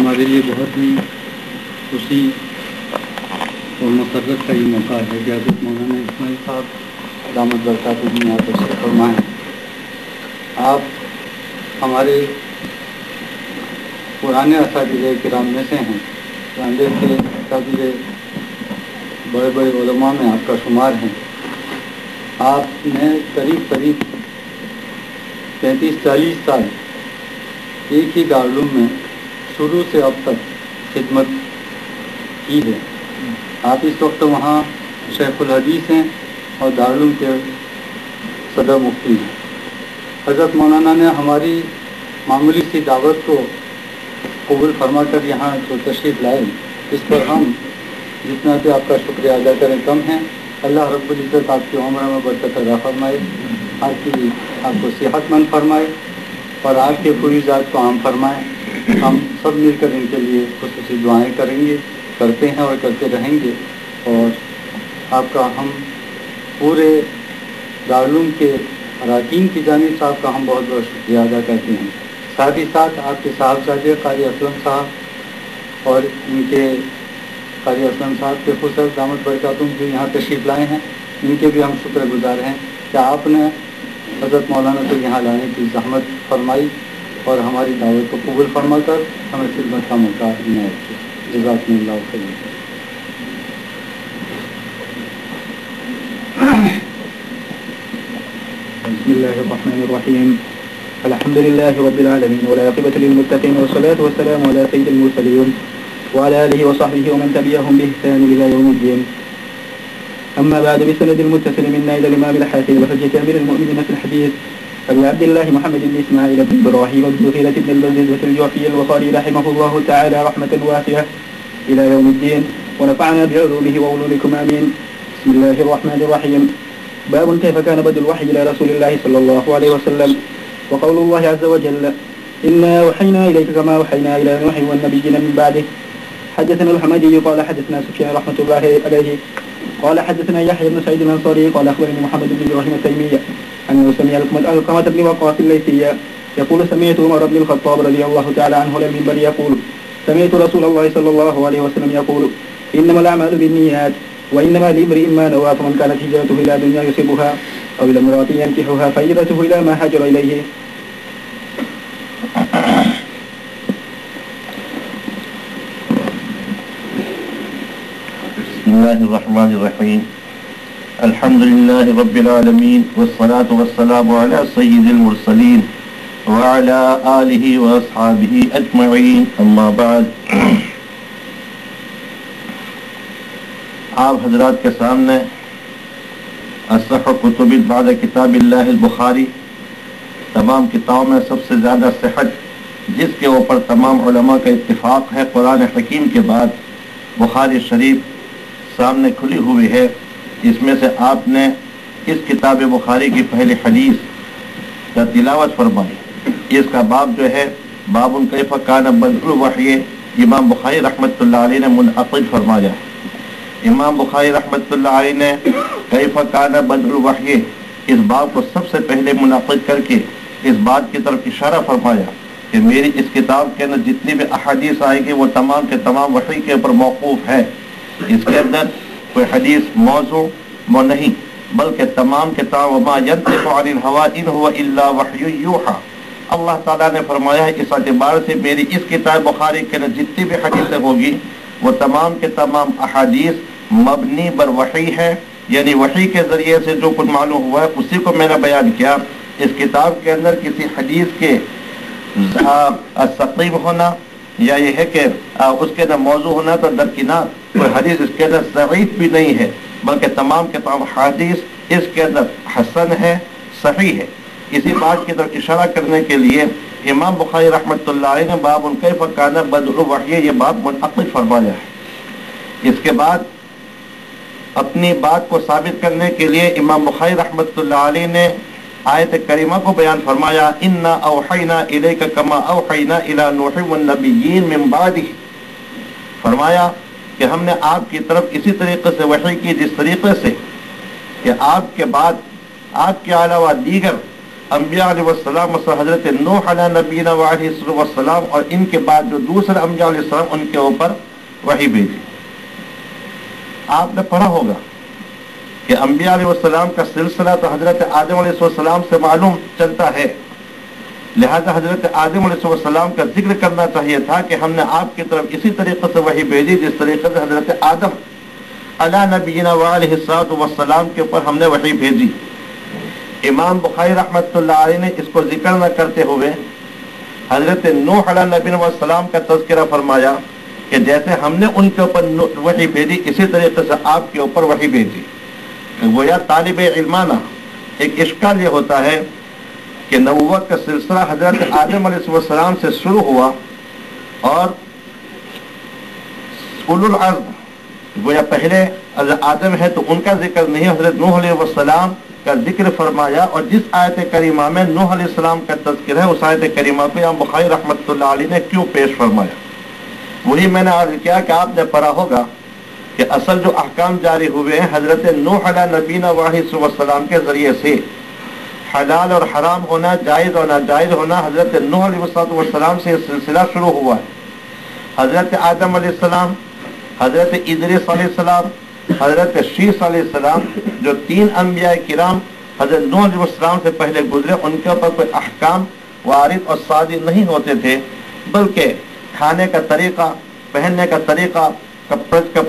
ہمارے لیے بہت ہی خوشی اور مسرت کا یہ موقع ہے کہ حضرت مولانا اسماعیل صاحب دامت برکاتہ یہاں تشریف فرمائیں۔ آپ ہمارے پرانے اساتذہ کرام میں سے ہیں، راندیل کے اساتذہ بڑے بڑے علماء میں آپ کا شمار ہے۔ آپ نے قریب 35-40 سال ایک ہی دارالعلوم میں شروع سے اب تک خدمت کی ہے۔ آپ اس وقت وہاں شیخ الحدیث ہیں اور دارالعلوم کے صدر مفتی ہیں۔ حضرت مولانا نے ہماری معمولی سی دعوت کو قبول فرما کر یہاں جو تشریف لائے، اس پر ہم جتنا کہ آپ کا شکریہ ادا کریں کم ہیں۔ اللہ رب العزت آپ کی عمر میں برکت عطا فرمائے، آپ کو صحت مند فرمائے اور آپ کے پوری ذات کو عام فرمائے۔ ہم سب مل کر ان کے لیے خصوصی دعائیں کریں گے، کرتے ہیں اور کرتے رہیں گے، اور آپ کا ہم پورے دارالعلوم کے اراکین کی جانب سے آپ کا ہم بہت بہت شکریہ ادا کرتے ہیں۔ ساتھ ہی ساتھ آپ کے صاحبزادے قاری اسلم صاحب اور ان کے قاری اسلم صاحب کے خصوص دامت برکاتہم جو یہاں تشریف لائے ہیں، ان کے بھی ہم شکر گزار ہیں کہ آپ نے حضرت مولانا کو یہاں لانے کی زحمت فرمائی اور ہماری دعوت کو قبول فرما کر ہمیں خدمت کا موقع عنایت کیا۔ جزاکم اللہ خیر۔ بسم الله الرحمن الرحيم الحمد لله رب العالمين والعاقبة للمتقين والصلاة والسلام على سيد المرسلين وعلى آله وصحبه ومن تبعهم بإحسان إلى يوم الدين. أما بعد، بسند المتصل منا إلى الإمام الحافظ وحجة أمير المؤمنين في الحديث أبي عبد الله محمد بن إسماعيل بن إبراهيم بن غيلة بن البزيز الجعفي البخاري رحمه الله تعالى رحمة واسعة إلى يوم الدين، ونفعنا بعلومه وعلومكم آمين. بسم الله الرحمن الرحيم. باب كيف كان بدء الوحي إلى رسول الله صلى الله عليه وسلم. وقول الله عز وجل إنا أوحينا إليك كما أوحينا إلى نوح والنبيين من بعده. حدثنا الحمدي قال حدثنا سفيان رحمة الله عليه قال حدثنا يحيى بن سعيد الأنصاري قال أخبرني محمد بن إبراهيم التيمي أنه سمع علقمة بن وقاص الليثي يقول سمعت عمر بن الخطاب رضي الله تعالى عنه على المنبر يقول سمعت رسول الله صلى الله عليه وسلم يقول إنما الأعمال بالنيات وإنما لامرئ ما نوى، فمن كانت هجرته إلى دنيا يصيبها أو إلى امرأة ينكحها فهجرته إلى ما هاجر إليه. بسم الله الرحمن الرحيم. الحمد لله رب العالمين والصلاة والسلام على سيد المرسلين وعلى آله وأصحابه أجمعين. أما بعد، آپ حضرات کے سامنے اصح کتب بعد کتاب اللہ البخاری، تمام کتابوں میں سب سے زیادہ صحت جس کے اوپر تمام علماء کا اتفاق ہے قرآن حکیم کے بعد بخاری شریف سامنے کھلی ہوئی ہے۔ اس میں سے آپ نے اس کتاب بخاری کی پہلی حدیث کا تلاوت فرمائی۔ اس کا باب جو ہے باب کیف کان بدء الوحی، امام بخاری رحمۃ اللہ علیہ نے منعقد فرمایا۔ امام بخاری رحمۃ اللہ علیہ نے کیف کان بدء الوحی اس باب کو سب سے پہلے منعقد کر کے اس بات کی طرف اشارہ فرمایا کہ میری اس کتاب کے اندر جتنی بھی احادیث آئے گی وہ تمام کے تمام وحی کے اوپر موقوف ہے۔ اس کے اندر کوئی حدیث موضوع نہیں، بلکہ تمام کے تمام وما ينطق عن الهوى ان هو الا وحی یوحى۔ اللہ تعالیٰ نے فرمایا اس اعتبار سے میری اس کتاب بخاری کے اندر جتنی بھی حدیثیں ہوگی وہ تمام کے تمام احادیث مبنی بر وحی ہے، یعنی وحی کے ذریعے سے جو کچھ معلوم ہوا ہے اسی کو میں نے بیان کیا۔ اس کتاب کے اندر کسی حدیث کے سقیم ہونا یا یہ ہے کہ اس کے اندر موضوع ہونا تو درکنار، کوئی حدیث اس کے اندر ضعیف بھی نہیں ہے، بلکہ تمام کے تمام حدیث اس کے اندر حسن ہے، صحیح ہے۔ اسی بات کی طرف اشارہ کرنے کے لیے امام بخاری رحمۃ اللہ علیہ نے باب کیف کان بدء الوحی یہ باب منعقد فرمایا ہے۔ اس کے بعد اپنی بات کو ثابت کرنے کے لیے امام بخاری رحمۃ اللہ علیہ نے آیت کریمہ کو بیان فرمایا انا اوحینا الیک کما اوحینا الی نوح والنبیین من بعدہ، فرمایا کہ ہم نے آپ کی طرف اسی طریقے سے وحی کی جس طریقے سے کہ آپ کے بعد آپ کے علاوہ دیگر انبیاء علیہ السلام اور حضرت نوح علیہ نبینا علیہ السلام اور ان کے بعد جو دوسرے انبیاء علیہ السلام ان کے اوپر وحی بھیجی. آپ نے پڑھا ہوگا کہ انبیاء علیہ السلام کا سلسلہ تو حضرت آدم علیہ السلام سے معلوم چلتا ہے، لہذا حضرت آدم علیہ السلام کا ذکر کرنا چاہیے تھا کہ ہم نے آپ کی طرف اسی طریقے سے وحی بھیجی جس طریقے سے حضرت آدم علیہ نبینا علیہ السلام کے اوپر ہم نے وحی بھیجی. امام بخاری رحمۃ اللہ علیہ نے اس کو ذکر نہ کرتے ہوئے حضرت نوح علیہ نبینا علیہ السلام کا تذکرہ فرمایا کہ جیسے ہم نے ان کے اوپر وحی بھیجی اسی طریقے سے آپ کے اوپر وحی بھیجی. گویا طالب علمانہ ایک اشکال یہ ہوتا ہے کہ نبوت کا سلسلہ حضرت آدم علیہ السلام سے شروع ہوا اور اولو العزم گویا پہلے حضرت آدم ہے تو ان کا ذکر نہیں، حضرت نوح علیہ السلام کا ذکر فرمایا. اور جس آیت کریمہ میں نوح علیہ السلام کا تذکر ہے اس آیت کریمہ کو امام بخاری رحمۃ اللہ علیہ نے کیوں پیش فرمایا؟ وہی میں نے عرض کیا کہ آپ نے پڑھا ہوگا کہ اصل جو احکام جاری ہوئے ہیں حضرت نوح علیہ نبینا علیہ السلام کے ذریعے سے، حلال اور حرام ہونا، جائز اور ناجائز ہونا، حضرت نوح علیہ السلام سے یہ سلسلہ شروع ہوا ہے. حضرت آدم علیہ السلام، حضرت ادریس علیہ السلام، حضرت شیس علیہ السلام، جو تین انبیاء کرام حضرت نوح علیہ السلام سے پہلے گزرے، ان کے اوپر کوئی احکام وارد اور صادر نہیں ہوتے تھے، بلکہ کھانے کا طریقہ، پہننے کا طریقہ،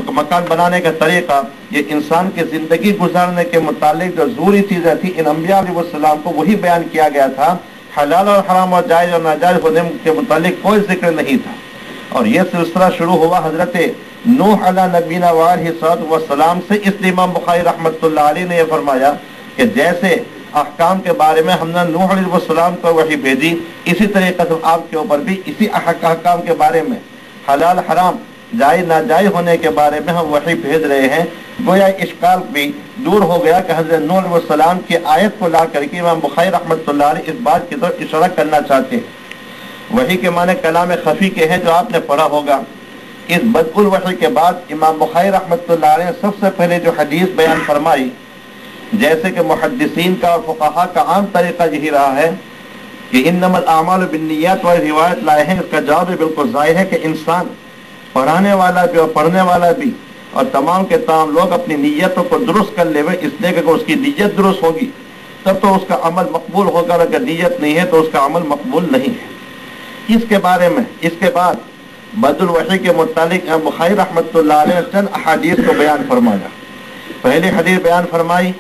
مکان بنانے کا طریقہ، یہ انسان کی زندگی گزارنے کے متعلق جو ضروری چیزیں تھیں ان انبیاء علیہ السلام کو وہی بیان کیا گیا تھا. حلال اور حرام اور جائز اور ناجائز ہونے کے متعلق کوئی ذکر نہیں تھا. اور یہ سلسلہ شروع ہوا حضرت نوح علیہ نبینا علیہ السلام سے. اس لیے امام بخاری رحمۃ اللہ علیہ نے یہ فرمایا کہ جیسے احکام کے بارے میں ہم نے نوح علیہ السلام کو وحی بھیجی، اسی طریقے سے آپ کے اوپر بھی اسی احکام کے بارے میں، حلال حرام جائز ناجائز ہونے کے بارے میں ہم وحی بھیج رہے ہیں. گویا اشکال بھی دور ہو گیا کہ حضرت نوح علیہ السلام کی آیت کو لا کر کے امام بخاری رحمۃ اللہ علیہ اس بات کی طرف اشارہ کرنا چاہتے. وحی کے معنی کلام خفی کے ہیں جو آپ نے پڑھا ہوگا. اس بدء الوحی کے بعد امام بخاری رحمۃ اللہ علیہ نے سب سے پہلے جو حدیث بیان فرمائی، جیسے کہ محدثین کا اور فقہاء کا عام طریقہ یہی رہا ہے کہ انما الاعمال بالنیات والی روایت لائے ہیں. اس کا جواب بالکل ظاہر ہے کہ انسان، پڑھانے والا بھی اور پڑھنے والا بھی اور تمام کے تمام لوگ اپنی نیتوں کو درست کر لے ہوئے، اس لیے کہ اگر اس کی نیت درست ہوگی تب تو اس کا عمل مقبول ہوگا، اور اگر نیت نہیں ہے تو اس کا عمل مقبول نہیں ہے. اس کے بارے میں اس کے بعد بدء الوحی کے متعلق بخاری رحمۃ اللہ علیہ نے چند احادیث کو بیان فرمایا. پہلی حدیث بیان فرمائی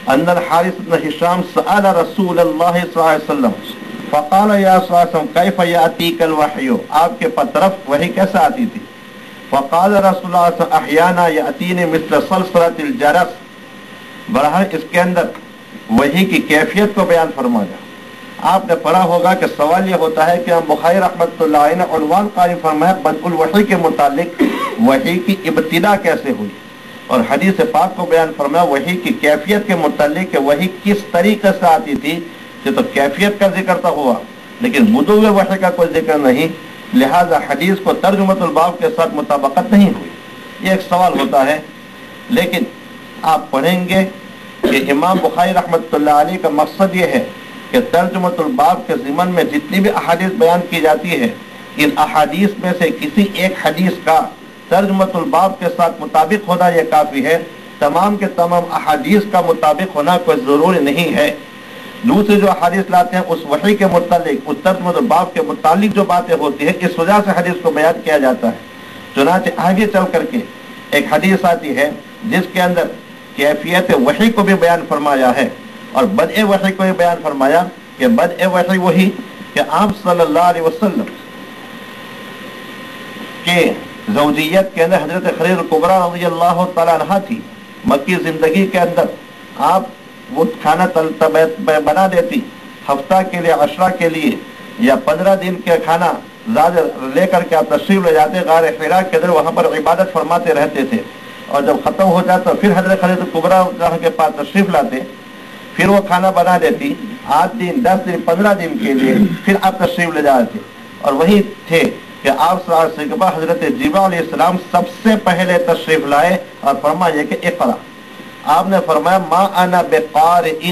ان الحارث بن ہشام سأل رسول اللہ صلی اللہ علیہ وسلم فقال یا صلی اللہ علیہ وسلم کیف یاتیک الوحی، آپ کے طرف وحی کیسے آتی تھی؟ فقال رسول اللہ صلی اللہ علیہ وسلم احیانا یاتینی مثل صلصلۃ الجرس. بہرحال اس کے اندر وحی کی کیفیت کو بیان فرمایا. آپ نے پڑھا ہوگا کہ سوال یہ ہوتا ہے کہ ہم بخاری رحمۃ اللہ علیہ نے عنوان قائم فرمایا بدء الوحی کے متعلق وحی کی ابتدا کیسے ہوئی، اور حدیث پاک کو بیان فرمایا وحی کی کیفیت کے متعلق کہ وحی کس طریقے سے آتی تھی. تو کیفیت کا ذکر تو ہوا لیکن بدء وحی کا کوئی ذکر نہیں، لہذا حدیث کو ترجمۃ الباب کے ساتھ مطابقت نہیں ہوئی. یہ ایک سوال ہوتا ہے. لیکن آپ پڑھیں گے کہ امام بخاری رحمۃ اللہ علیہ کا مقصد یہ ہے کہ ترجمۃ الباب کے ضمن میں جتنی بھی احادیث بیان کی جاتی ہے، ان احادیث میں سے کسی ایک حدیث کا ترجمۃ الباب کے ساتھ مطابق ہونا یہ کافی ہے. تمام کے تمام احادیث کا مطابق ہونا کوئی ضروری نہیں ہے. دوسرے جو احادیث لاتے ہیں اس وحی کے متعلق، اس ترجمۃ الباب کے متعلق جو باتیں ہوتی ہیں، اس وجہ سے حدیث کو بیان کیا جاتا ہے. چنانچہ آگے چل کر کے ایک حدیث آتی ہے جس کے اندر کیفیت وحی کو بھی بیان فرمایا ہے اور بدء وحی کو بھی بیان فرمایا کہ بدء وحی وہی کہ آپ صلی اللہ علیہ وسلم کے زوجیت کے اندر حضرت خدیجہ الکبریٰ رضی اللہ تعالیٰ عنہا تھی. مکی زندگی کے اندر آپ وہ کھانا بنا دیتی، ہفتہ کے لیے، عشرہ کے لیے یا 15 دن کے کھانا زیادہ لے کر کے آپ تشریف لے جاتے غار حرا کے اندر، وہاں پر عبادت فرماتے رہتے تھے. اور جب ختم ہو جاتا پھر حضرت خدیجہ الکبریٰ کے پاس تشریف لاتے، پھر وہ کھانا بنا دیتی 8 دن 10 دن 15 دن کے لیے، پھر آپ تشریف لے جاتے. اور وہی تھے کہ آپ صلی اللہ علیہ وسلم حضرت جبرائیل علیہ السلام سب سے پہلے تشریف لائے اور فرمایا کہ اقرا. آپ نے فرمایا ما انا بقارئ،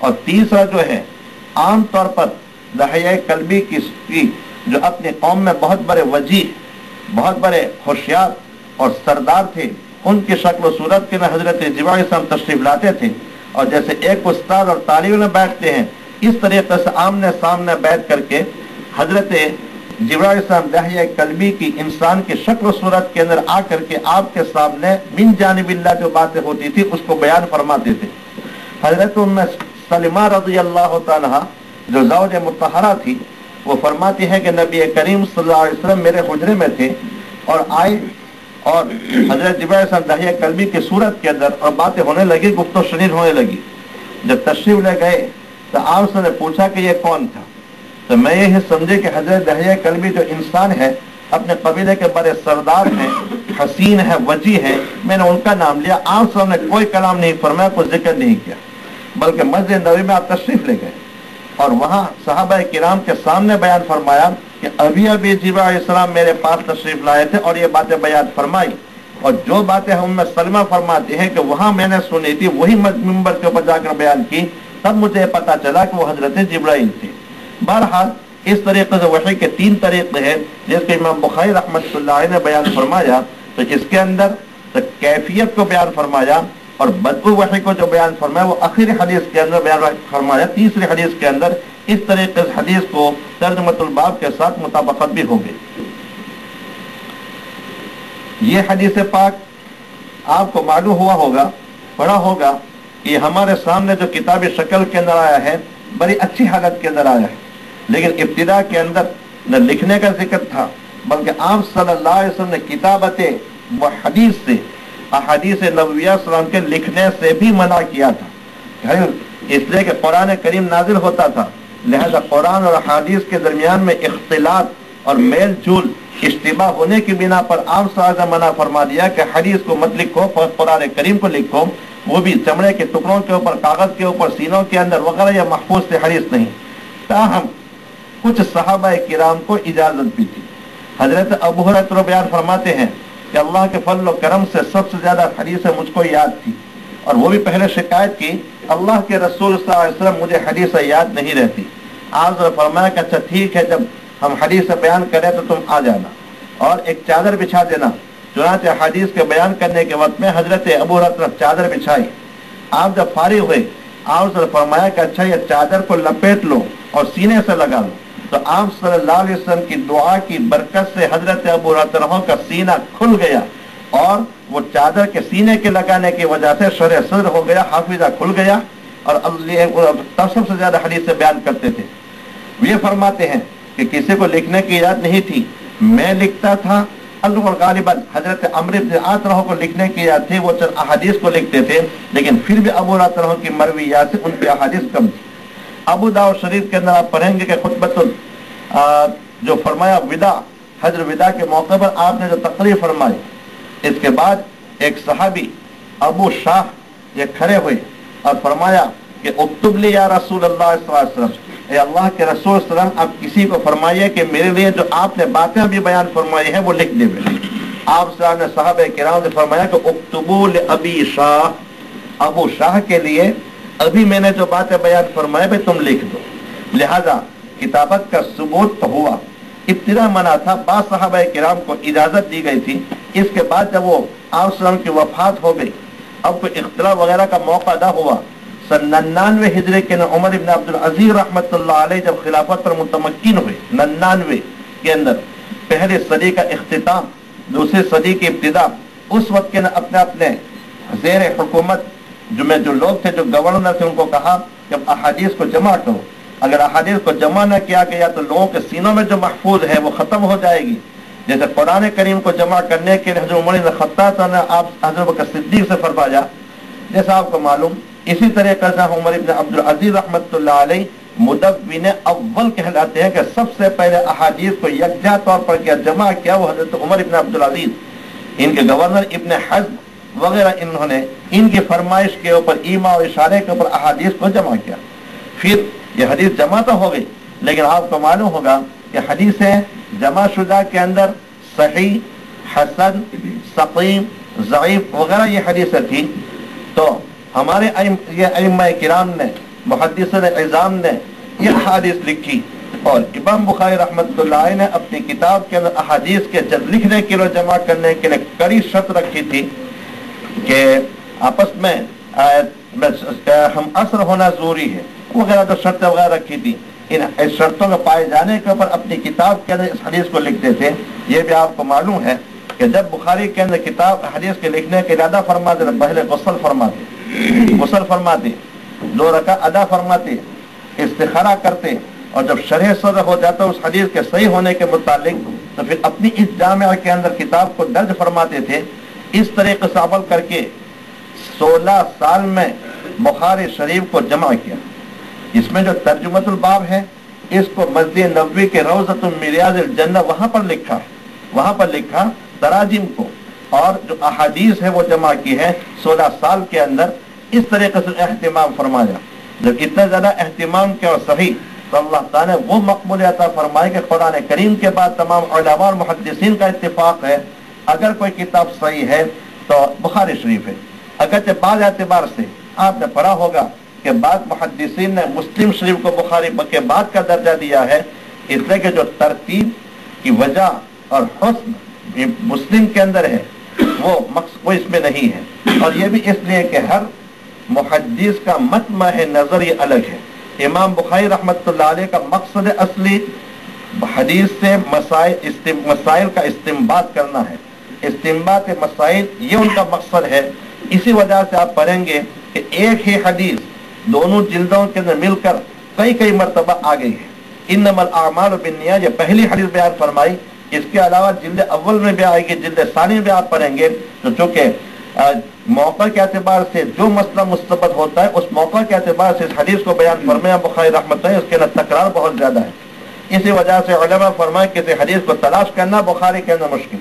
اور تیسرا جو ہے عام طور پر داہیہ کلبی کی جو اپنی قوم میں بہت بڑے وجیح، بہت بڑے ہوشیار اور سردار تھے، ان کی شکل و صورت کے میں حضرت جبرائیل علیہ السلام تشریف لاتے تھے، اور جیسے ایک استاد اور طالب علم بیٹھتے ہیں اس طریقے سے آمنے سامنے بیٹھ کر کے حضرت جبرائیل علیہ السلام داہیہ قلبی کی انسان کی شکل و صورت کے اندر آ کر کے آپ کے سامنے من جانب اللہ جو باتیں ہوتی تھی اس کو بیان فرماتے تھے۔ حضرت ام سلمہ رضی اللہ تعالیٰ جو زوج مطہرہ تھی، وہ فرماتی ہے کہ نبی کریم صلی اللہ علیہ وسلم میرے حجرے میں تھے اور آئے، اور حضرت جبرائیل علیہ السلام داہیہ قلبی کی صورت کے اندر، اور باتیں ہونے لگی، گفت و شنید ہونے لگی۔ جب تشریف لے گئے تو آپ سے نے پوچھا کہ یہ کون تھا، تو میں یہ سمجھے کہ حضرت داہیہ قلبی جو انسان ہے، اپنے قبیلے کے بڑے سردار ہیں، حسین ہے، وجیح ہے، میں نے ان کا نام لیا۔ آپ سے نے کوئی کلام نہیں فرمایا، کوئی ذکر نہیں کیا، بلکہ مسجد نبوی میں آپ تشریف لے گئے اور وہاں صحابہ کرام کے سامنے بیان فرمایا کہ ابھی جبرائیل علیہ السلام میرے پاس تشریف لائے تھے اور یہ باتیں بیان فرمائی، اور جو باتیں ام سلمہ فرماتی ہیں کہ وہاں میں نے سنی تھی وہی منبر کے اوپر جا کر بیان کی، تب مجھے پتا چلا کہ وہ حضرت جبرائیل تھے۔ بہرحال اس طریقے سے وحی کے 3 طریقے ہیں جس کے امام بخاری رحمۃ اللہ علیہ نے بیان فرمایا، تو اس کے اندر تو کیفیت کو بیان فرمایا، اور بدء وحی کو جو بیان فرمایا وہ آخری حدیث کے اندر بیان فرمایا۔ تیسری حدیث کے اندر اس طریقے سے حدیث کو ترجمۃ الباب کے ساتھ مطابقت بھی ہو گئی۔ یہ حدیث پاک آپ کو معلوم ہوا ہوگا، پڑھا ہوگا کہ ہمارے سامنے جو کتابی شکل کے اندر آیا ہے بڑی اچھی حالت کے اندر آیا ہے، لیکن ابتدا کے اندر نہ لکھنے کا ذکر تھا، بلکہ آپ صلی اللہ علیہ وسلم نے کتابت و حدیث سے، احادیث نبویہ السلام کے لکھنے سے بھی منع کیا تھا، اس لیے کہ قرآن کریم نازل ہوتا تھا، لہذا قرآن اور احادیث کے درمیان میں اختلاط اور میل جول اشتباہ ہونے کی بنا پر آپ صلی اللہ علیہ وسلم منع فرما دیا کہ حدیث کو مت لکھو، قرآن کریم کو لکھو، وہ بھی چمڑے کے ٹکڑوں کے اوپر، کاغذ کے اوپر، سینوں کے اندر وغیرہ، یا محفوظ سے حدیث نہیں۔ تاہم کچھ صحابہ کرام کو اجازت بھی تھی۔ حضرت ابو ہریرہ بیان فرماتے ہیں کہ اللہ کے فضل و کرم سے سب سے زیادہ حدیثیں مجھ کو یاد تھی، اور وہ بھی پہلے شکایت کی اللہ کے رسول صلی اللہ علیہ وسلم مجھے حدیثیں یاد نہیں رہتی۔ آپ نے فرمایا کہ اچھا ٹھیک ہے، جب ہم حدیث بیان کریں تو تم آ جانا اور ایک چادر بچھا دینا۔ چنانچہ حدیث کے بیان کرنے کے وقت میں حضرت ابو ہریرہ نے چادر بچھائی۔ آپ جب فارغ ہوئے آپ نے فرمایا کہ اچھا یہ چادر کو لپیٹ لو اور سینے سے لگا لو، تو آپ صلی اللہ علیہ وسلم کی دعا کی برکت سے حضرت ابو ہریرہ کا سینہ کھل گیا، اور وہ چادر کے سینے کے لگانے کی وجہ سے شرح صدر ہو گیا، حافظہ کھل گیا، اور تب سب سے زیادہ حدیث سے بیان کرتے تھے۔ یہ فرماتے ہیں کہ کسی کو لکھنے کی اجازت نہیں تھی، میں لکھتا تھا، غالباً حضرت عمرو بن عاص کو لکھنے کی اجازت تھی، وہ چند احادیث کو لکھتے تھے، لیکن پھر بھی ابو ہریرہ کی مرویات سے ان کی احادیث کم تھی۔ ابو داؤد شریف کے اندر آپ پڑھیں گے کہ خطبۃ جو فرمایا وداع، حجر وداع کے موقع پر آپ نے جو تقریر فرمائی، اس کے بعد ایک صحابی ابو شاہ یہ کھڑے ہوئے اور فرمایا کہ اکتب لی یا رسول اللہ صلی اللہ علیہ وسلم، اے اللہ کے رسول صلی اللہ علیہ وسلم، آپ کسی کو فرمائیے کہ میرے لیے جو آپ نے باتیں بھی بیان فرمائی ہیں وہ لکھ دے۔ آپ صاحب نے صحابہ کرام سے فرمایا کہ اکتبوا لابی شاہ، ابو شاہ کے لیے ابھی میں نے جو باتیں بیان فرمائے بھی تم لکھ دو۔ لہذا کتابت کا ثبوت تو ہوا، ابتدا منع تھا، بعض صحابہ کرام کو اجازت دی گئی تھی۔ اس کے بعد جب وہ آپ صلی اللہ علیہ وسلم کی وفات ہو گئی، اب کوئی اختلاف وغیرہ کا موقع نہ ہوا، سن 99 ہجری کے عمر ابن عبدالعزیز رحمۃ اللہ علیہ جب خلافت پر متمکن ہوئے، 99 کے اندر پہلے صدی کا اختتام، دوسری صدی کی ابتدا، اس وقت کے اپنے زیر حکومت جو لوگ تھے، جو گورنر تھے، ان کو کہا کہ اب احادیث کو جمع کرو، اگر احادیث کو جمع نہ کیا گیا تو لوگوں کے سینوں میں جو محفوظ ہے وہ ختم ہو جائے گی۔ جیسے قرآن کریم کو جمع کرنے کے لیے حضرت عمر بن خطاب نے آپ حضرت بکر صدیق سے فرمایا، جیسا آپ کو معلوم، اسی طریقے سے عمر بن عبدالعزیز رحمۃ اللہ علیہ مدون اول کہلاتے ہیں کہ سب سے پہلے احادیث کو یکجا طور پر کیا جمع کیا وہ حضرت عمر بن عبدالعزیز۔ ان کے گورنر ابن حزم وغیرہ انہوں نے ان کی فرمائش کے اوپر، ایما اور اشارے کے اوپر احادیث کو جمع کیا۔ پھر یہ حدیث جمع تو ہو گئی، لیکن آپ کو معلوم ہوگا کہ حدیثیں جمع شدہ کے اندر صحیح، حسن، سقیم، ضعیف وغیرہ یہ حدیثیں تھیں۔ تو ہمارے ائمہ کرام نے محدثین عظام نے یہ احادیث لکھی، اور امام بخاری رحمۃ اللہ علیہ نے اپنی کتاب کے اندر احادیث کے لکھنے کے لیے جمع کرنے کے لیے کڑی شرط رکھی تھی کہ آپس میں ہم اثر ہونا ضروری ہے وغیرہ، تو شرط وغیرہ رکھی تھی۔ ان شرطوں کے پائے جانے کے اوپر اپنی کتاب کے اندر اس حدیث کو لکھتے تھے۔ یہ بھی آپ کو معلوم ہے کہ جب بخاری کے اندر کتاب حدیث کے لکھنے کے ارادہ فرماتے تو پہلے غسل فرماتے 2 رکعت ادا فرماتے، استخارہ کرتے، اور جب شرح صدر ہو جاتا اس حدیث کے صحیح ہونے کے متعلق تو پھر اپنی اس جامعہ کے اندر کتاب کو درج فرماتے تھے۔ اس طریقے سے عمل کر کے 16 سال میں بخاری شریف کو جمع کیا۔ اس میں جو ترجمۃ الباب ہے اس کو مسجد نبوی کے روضۃ من ریاض الجنہ وہاں پر لکھا تراجم کو، اور جو احادیث ہے وہ جمع کی ہے 16 سال کے اندر۔ اس طریقے سے اہتمام فرمایا۔ جب اتنا زیادہ اہتمام کیا اور صحیح، تو اللہ تعالیٰ نے وہ مقبول عطا فرمائے کہ قرآن کریم کے بعد تمام علماء اور محدثین کا اتفاق ہے اگر کوئی کتاب صحیح ہے تو بخاری شریف ہے۔ اگرچہ بعض اعتبار سے آپ نے پڑھا ہوگا کہ بعض محدثین نے مسلم شریف کو بخاری کے بعد کا درجہ دیا ہے، اس لیے کہ جو ترتیب کی وجہ اور حسن مسلم کے اندر ہے وہ اس میں نہیں ہے، اور یہ بھی اس لیے کہ ہر محدث کا مطمع نظر یہ الگ ہے۔ امام بخاری رحمۃ اللہ علیہ کا مقصد اصلی حدیث سے مسائل کا استنباط کرنا ہے، استنباط مسائل یہ ان کا مقصد ہے۔ اسی وجہ سے آپ پڑھیں گے کہ ایک ہی حدیث دونوں جلدوں کے اندر مل کر کئی مرتبہ آ گئی ہے۔ انما الاعمال بالنیات، یہ پہلی حدیث بیان فرمائی، اس کے علاوہ جلد اول میں بھی آئے گی، جلد ثانی میں آپ پڑھیں گے، تو چونکہ موقع کے اعتبار سے جو مسئلہ مستبد ہوتا ہے اس موقع کے اعتبار سے اس حدیث کو بیان فرمایا بخاری رحمۃ اللہ، اس کے اندر تکرار بہت زیادہ ہے۔ اسی وجہ سے علماء فرمائے کہ اس حدیث کو تلاش کرنا بخاری کے اندر مشکل،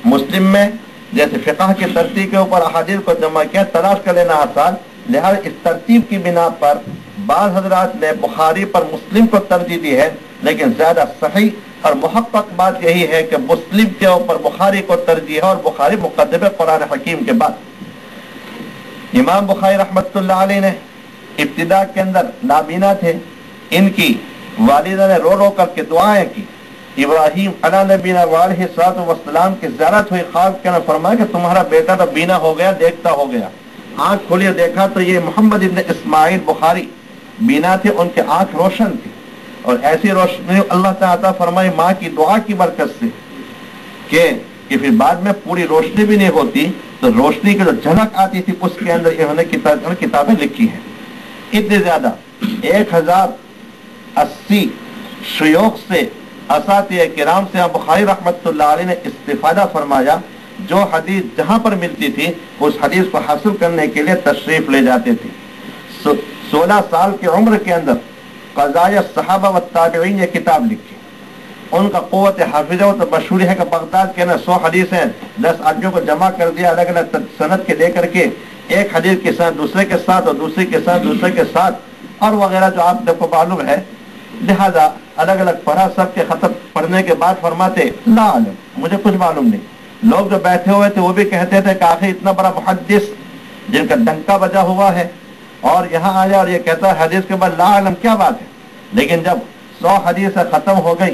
مسلم میں جیسے فقہ کی ترتیب کے اوپر احادیث کو جمع کیا تلاش کر لینا آسان، لہذا اس ترتیب کی بنا پر بعض حضرات نے بخاری پر مسلم کو ترجیح دی ہے، لیکن زیادہ صحیح اور محقق بات یہی ہے کہ مسلم کے اوپر بخاری کو ترجیح ہے، اور بخاری مقدم قرآن حکیم کے بعد۔ امام بخاری رحمۃ اللہ علیہ نے ابتدا کے اندر نابینا تھے، ان کی والدہ نے رو رو کر کے دعائیں کی۔ ابراہیم علیہ نبینا علیہ الصلوۃ والسلام کی زیارت ہوئی، خواب کے اندر فرمایا کہ تمہارا بیٹا تو بینا ہو گیا، دیکھتا ہو گیا۔ آنکھ کھولی دیکھا تو یہ محمد ابن اسماعیل بخاری بینا تھے، ان کی آنکھ روشن تھی، اور ایسی روشنی اللہ تعالیٰ فرمائے ماں کی دعا کی برکت سے کہ پھر بعد میں پوری روشنی بھی نہیں ہوتی تو روشنی کی جو جھلک آتی تھی اس کے اندر انہوں نے کتابیں لکھی ہیں۔ اتنے زیادہ 1080 شیوخ سے اساتذہ کرام سے بخاری رحمۃ اللہ علیہ نے استفادہ فرمایا، جو حدیث جہاں پر ملتی تھی اس حدیث کو حاصل کرنے کے لیے تشریف لے جاتے تھے۔ 16 سال کی عمر کے اندر قضایا صحابہ و تابعین یہ کتاب لکھی۔ ان کا قوت حافظہ تو مشہور ہے کہ بغداد کے اندر 100 حدیثیں 10 آدمیوں کو جمع کر دیا، الگ الگ سند کے دے کر کے، ایک حدیث کے ساتھ دوسرے کے ساتھ، اور دوسرے کے ساتھ دوسرے کے ساتھ، اور وغیرہ جو آپ کو معلوم ہے۔ لہذا الگ الگ پڑھا، سب کے ختم پڑھنے کے بعد فرماتے لا علم، مجھے کچھ معلوم نہیں۔ لوگ جو بیٹھے ہوئے تھے وہ بھی کہتے تھے کہ آخر اتنا بڑا محدث جن کا ڈنکا بجا ہوا ہے اور یہاں آیا اور یہ کہتا ہے حدیث کے بعد لا علم، کیا بات ہے؟ لیکن جب 100 حدیثیں ختم ہو گئی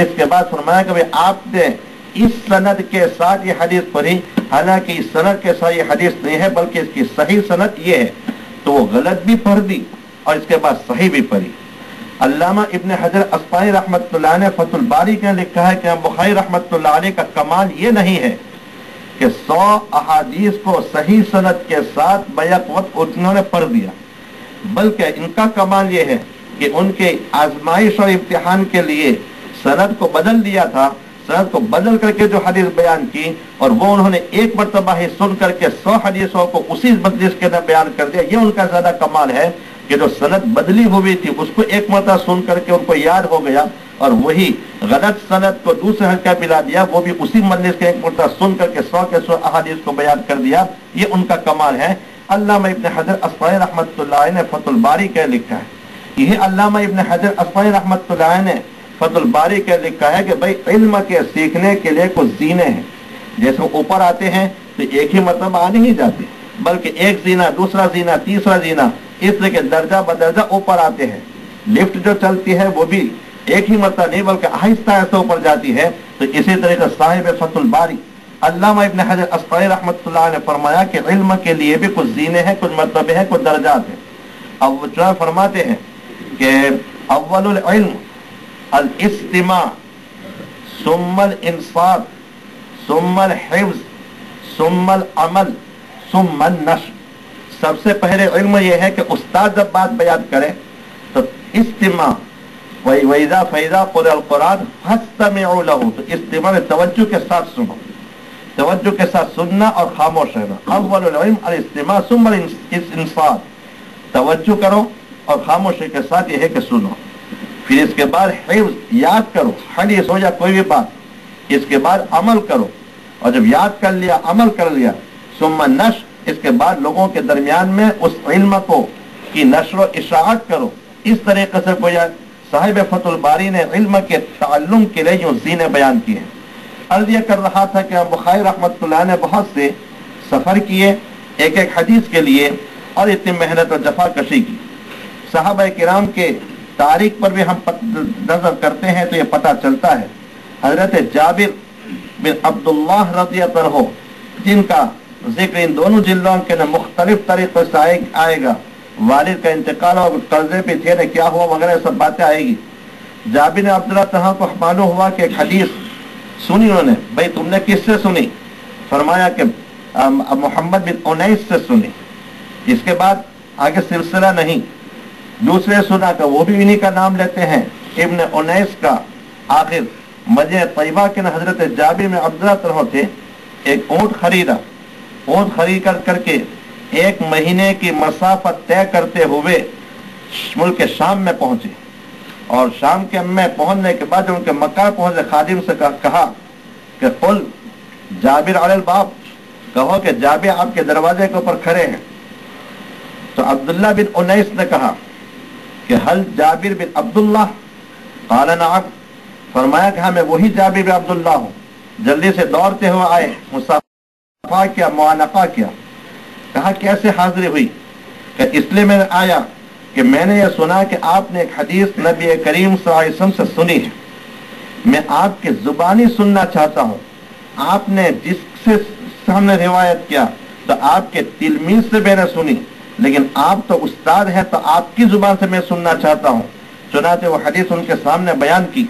اس کے بعد فرمایا کہ آپ نے اس سند کے ساتھ یہ حدیث پڑھی، حالانکہ اس سند کے ساتھ یہ حدیث نہیں ہے بلکہ اس کی صحیح سند یہ ہے، تو وہ غلط بھی پڑھ دی اور اس کے بعد صحیح بھی پڑھی۔ علامہ ابن حجر اسقلانی رحمۃ اللہ نے فتح الباری کے لکھا ہے کہ بخاری رحمۃ اللہ علیہ کا کمال یہ نہیں ہے کہ 100 احادیث کو صحیح سند کے ساتھ بیک وقت انہوں نے پڑھ دیا، بلکہ ان کا کمال یہ ہے کہ ان کے آزمائش اور امتحان کے لیے سند کو بدل دیا تھا، سند کو بدل کر کے جو حدیث بیان کی، اور وہ انہوں نے ایک مرتبہ ہی سن کر کے 100 حدیثوں کو اسی مجلس کے اندر بیان کر دیا۔ یہ ان کا زیادہ کمال ہے کہ جو سند بدلی ہوئی تھی اس کو ایک مرتبہ سن کر کے ان کو یاد ہو گیا، اور وہی غلط سند کو دوسرے حلقہ ملا دیا، وہ بھی اسی مجلس کے ایک مرتبہ سن کر کے 100 کے 100 احادیث کو بیان کر دیا۔ یہ ان کا کمال ہے۔ علامہ ابن حجر اسقلانی رحمۃ اللہ علیہ نے فتح الباری کے لکھا ہے، یہ علامہ ابن حجر اسقلانی رحمۃ اللہ علیہ نے فتح الباری کے لکھا ہے کہ بھائی علم کے سیکھنے کے لیے کچھ زینے ہیں، جیسے اوپر آتے ہیں تو ایک ہی مرتبہ آ نہیں جاتے، بلکہ ایک زینہ، دوسرا زینہ، تیسرا زینہ، اس طرح کے درجہ بدرجہ اوپر آتے ہیں. لفٹ جو چلتی ہے وہ بھی ایک ہی مرتبہ نہیں بلکہ آہستہ آہستہ اوپر جاتی ہے. تو اسی طریقے صاحب فتح الباری علامہ ابن حجر اسقلانی رحمۃ اللہ نے فرمایا کہ علم کے لیے بھی کچھ زینے ہیں، کچھ مرتبے ہیں، کچھ درجات ہیں. اب وہ جو فرماتے ہیں کہ اول العلم الاستماع ثم الانصات ثم الحفظ ثم العمل ثم النشر. سب سے پہلے علم یہ ہے کہ استاد جب بات بیان کرے تو استماع وَإِذَا فَإِذَا قُرِئَ الْقُرْآنُ فَاسْتَمِعُوا لَهُ، تو استماع میں توجہ کے ساتھ سنو، توجہ کے ساتھ سننا اور خاموش رہنا. اول العلم الاستماع ثم الانصات، توجہ کرو اور خاموشی کے ساتھ یہ ہے کہ سنو. پھر اس کے بعد حفظ، یاد کرو، حدیث ہو یا کوئی بھی بات. اس کے بعد عمل کرو، اور جب یاد کر لیا، عمل کر لیا، ثم نشر، اس کے بعد لوگوں کے درمیان میں اس علم کو کی نشر و اشاعت کرو. اس طریقے سے گویا صاحب فتح الباری نے علم کے تعلم کے لیے یوں زینے بیان کیے ہیں. عرض یہ کر رہا تھا کہ بخاری رحمۃ اللہ نے بہت سے سفر کیے ایک ایک حدیث کے لیے، اور اتنی محنت اور جفا کشی کی. صحابہ کرام کے تاریخ پر بھی ہم نظر کرتے ہیں تو یہ پتہ چلتا ہے. حضرت جابر بن عبداللہ رضی اللہ عنہ، جن کا ذکر ان دونوں جلدوں کے مختلف طریقے سے آئے گا، والد کا انتقال اور قرضے پہ تھے نہ کیا ہوا وغیرہ سب باتیں آئے گی. جابر بن عبداللہ کو معلوم ہوا کہ ایک حدیث سنی انہوں نے. بھائی تم نے کس سے سنی؟ فرمایا کہ محمد بن انیس سے سنی. اس کے بعد آگے سلسلہ نہیں. دوسرے سنا کہ وہ بھی انہی کا نام لیتے ہیں، ابن انیس کا. آخر مدینہ طیبہ کے حضرت جابر بن عبداللہ تھے، ایک اونٹ خریدا. اونٹ خرید کر کے ایک مہینے کی مسافت طے کرتے ہوئے ملک شام میں پہنچے. اور شام کے میں پہنچنے کے بعد ان کے مکہ پہنچے، خادم سے کہا کہ قل جابر علی الباب، کہو کہ جابر آپ کے دروازے کے اوپر کھڑے ہیں. تو عبداللہ بن انیس نے کہا کہ حل جابر بن عبداللہ؟ قال نعم، فرمایا کہ ہاں میں وہی جابر بن عبداللہ ہوں. جلدی سے دوڑتے ہوئے آئے، مصافحہ کیا، معانقہ کیا. کہا کیسے حاضری ہوئی؟ کہ اس لیے میں آیا کہ میں نے یہ سنا کہ آپ نے ایک حدیث نبی کریم صلی اللہ علیہ وسلم سے سنی ہے. میں آپ کی زبانی سننا چاہتا ہوں. آپ نے جس سے ہم نے روایت کیا تو آپ کے تلمیذ سے میں نے سنی، لیکن آپ تو استاد ہیں تو آپ کی زبان سے میں سننا چاہتا ہوں. چنانچہ وہ حدیث ان کے سامنے بیان کی